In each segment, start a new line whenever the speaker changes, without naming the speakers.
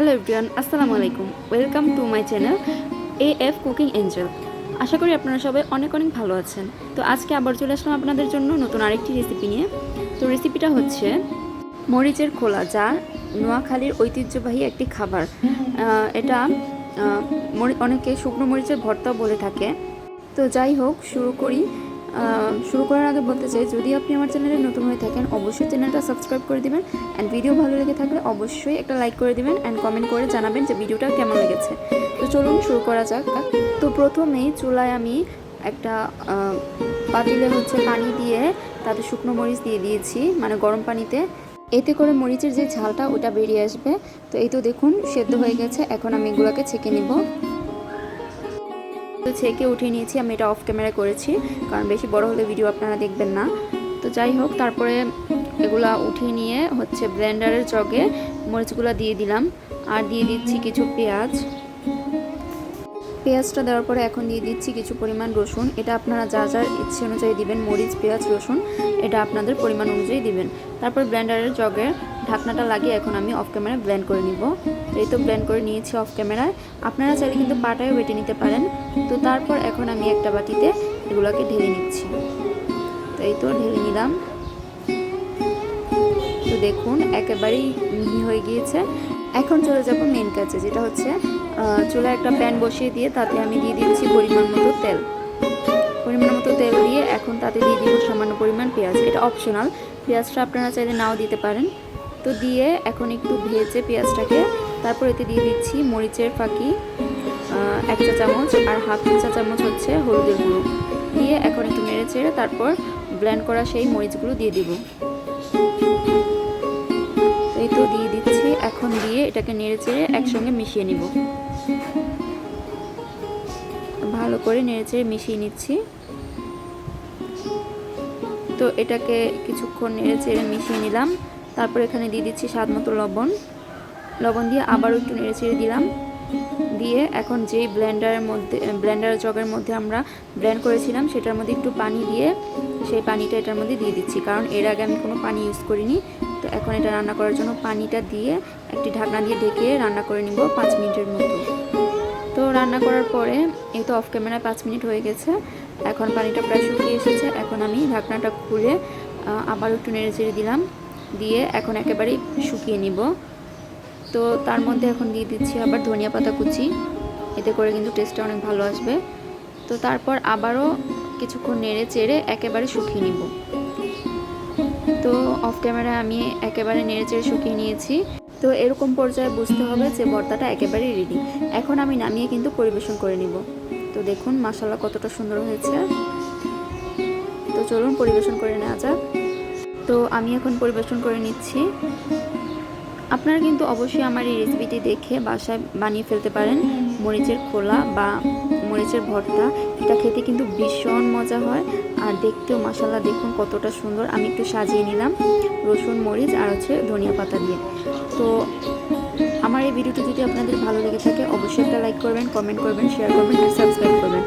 Hello everyone, আসসালামু আলাইকুম। Welcome to my channel AF cooking angel. আশা করি আপনারা সবাই অনেক অনেক ভালো আছেন। তো আজকে আবার চলে আসলাম আপনাদের জন্য নতুন আরেকটি রেসিপি নিয়ে। তো রেসিপিটা হচ্ছে মরিচের খোলা, যা নোয়াখালীর ঐতিহ্যবাহী একটি খাবার। এটা অনেকে শুকনো মরিচের ভর্তাও বলে থাকে। তো যাই হোক, শুরু করার আগে বলতে চাই, যদি আপনি আমার চ্যানেলে নতুন হয়ে থাকেন অবশ্যই চ্যানেলটা সাবস্ক্রাইব করে দিবেন, অ্যান্ড ভিডিও ভালো লেগে থাকলে অবশ্যই একটা লাইক করে দিবেন অ্যান্ড কমেন্ট করে জানাবেন যে ভিডিওটা কেমন লেগেছে। তো চলুন শুরু করা যাক। তো প্রথমেই চুলায় আমি একটা পাতিলে পানি দিয়ে তাতে শুকনো মরিচ দিয়ে দিয়েছি, মানে গরম পানিতে। এতে করে মরিচের যে ঝালটা ওটা বেরিয়ে আসবে। তো এই তো দেখুন সেদ্ধ হয়ে গেছে। এখন আমি এগুলোকে ছেঁকে নিব। তো ছেঁকে উঠিয়ে নিয়েছি। আমি এটা অফ ক্যামেরায় করেছি, কারণ বেশি বড় হলে ভিডিও আপনারা দেখবেন না। তো যাই হোক, তারপরে এগুলা উঠিয়ে নিয়ে ব্লেন্ডারের জগে মরিচগুলো দিয়ে দিলাম, আর দিয়ে দিচ্ছি কিছু পেঁয়াজটা দেওয়ার পরে এখন দিয়ে দিচ্ছি কিছু পরিমাণ রসুন। এটা আপনারা যা যার ইচ্ছে অনুযায়ী দিবেন, মরিচ, পেঁয়াজ, রসুন এটা আপনাদের পরিমাণ অনুযায়ী দিবেন। তারপর ব্লেন্ডারের জগে ঢাকনাটা লাগিয়ে এখন আমি অফ ক্যামেরায় ব্লেন্ড করে নিব। এই তো ব্লেন্ড করে নিয়েছি অফ ক্যামেরায়। আপনারা চাইলে কিন্তু পাটায়ও বেটে নিতে পারেন। তো তারপর এখন আমি একটা বাটিতে এগুলোকে ঢেলে নিচ্ছি। তো এই তো ঢেলে নিলাম। তো দেখুন একেবারেই মিহি হয়ে গিয়েছে। এখন চলে যাব মেন কাজে, যেটা হচ্ছে চুলায় একটা প্যান বসিয়ে দিয়ে তাতে আমি দিয়ে দিচ্ছি পরিমাণ মতো তেল দিয়ে এখন তাতে দিয়ে দিব সামান্য পরিমাণ পেঁয়াজ। এটা অপশনাল, পেঁয়াজটা আপনারা চাইলে নাও দিতে পারেন। তো দিয়ে এখন একটু ভেজে পেঁয়াজটাকে, তারপর এতে দিয়ে দিচ্ছি মরিচের ফাঁকি 1 চা চামচ, আর হাফ চা চামচ হলুদের গুঁড়ো দিয়ে এখন একটু নেড়ে চেড়ে তারপর ব্লেন্ড করা সেই মরিচগুলো দিয়ে দিব। এই তো দিয়ে দিচ্ছি। এখন দিয়ে এটাকে নেড়ে চেড়ে একসঙ্গে মিশিয়ে নিব। ভালো করে নেড়ে চেড়ে মিশিয়ে নিচ্ছি। তো এটাকে কিছুক্ষণ নেড়ে চেড়ে মিশিয়ে নিলাম। তারপর এখানে দিয়ে দিচ্ছি স্বাদ মতো লবণ দিয়ে আবারও একটু নেড়ে চেড়ে দিলাম। দিয়ে এখন যেই ব্লেন্ডারের জগের মধ্যে আমরা ব্লেন্ড করেছিলাম সেটার মধ্যে একটু পানি দিয়ে সেই পানিটা এটার মধ্যে দিয়ে দিচ্ছি, কারণ এর আগে আমি কোনো পানি ইউজ করিনি। তো এখন এটা রান্না করার জন্য পানিটা দিয়ে একটি ঢাকনা দিয়ে ঢেকে রান্না করে নিব 5 মিনিটের মতো। তো রান্না করার পরে এই তো অফ ক্যামেরায় 5 মিনিট হয়ে গেছে। এখন পানিটা প্রায় শুকিয়ে এসেছে। এখন আমি ঢাকনাটা খুলে আবার একটু নেড়ে চেড়ে দিলাম, দিয়ে এখন একেবারেই শুকিয়ে নিব। তো তার মধ্যে এখন দিয়ে দিচ্ছি আবার ধনিয়া পাতা কুচি, এতে করে কিন্তু টেস্টটা অনেক ভালো আসবে। তো তারপর আবারও কিছুক্ষণ নেড়ে চেড়ে একেবারে শুকিয়ে নিব। তো অফ ক্যামেরায় আমি একেবারে নেড়ে চেড়ে শুকিয়ে নিয়েছি। তো এরকম পর্যায়ে বুঝতে হবে যে ভর্তাটা একেবারেই রেডি। এখন আমি নামিয়ে কিন্তু পরিবেশন করে নিব। তো দেখুন মাশাআল্লাহ কতটা সুন্দর হয়েছে। তো চলুন পরিবেশন করে নেওয়া যাক। তো আমি এখন পরিবেশন করে নিচ্ছি। আপনারা কিন্তু অবশ্যই আমার এই রেসিপিটি দেখে বাসায় বানিয়ে ফেলতে পারেন। মরিচের খোলা বা মরিচের ভর্তা, এটা খেতে কিন্তু ভীষণ মজা হয়, আর দেখতেও মাশাআল্লাহ দেখুন কতটা সুন্দর। আমি একটু সাজিয়ে নিলাম রসুন, মরিচ আর ধনিয়া পাতা দিয়ে। তো আমার এই ভিডিওটি যদি আপনাদের ভালো লেগে থাকে অবশ্যই একটা লাইক করবেন, কমেন্ট করবেন, শেয়ার করবেন আর সাবস্ক্রাইব করবেন।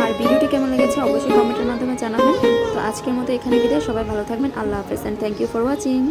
আর ভিডিওটি কেমন লেগেছে অবশ্যই কমেন্টের মাধ্যমে জানাবেন। তো আজকের মতো এখানে বিদায়। সবাই ভালো থাকবেন। আল্লাহ হাফেজ, and thank you for watching.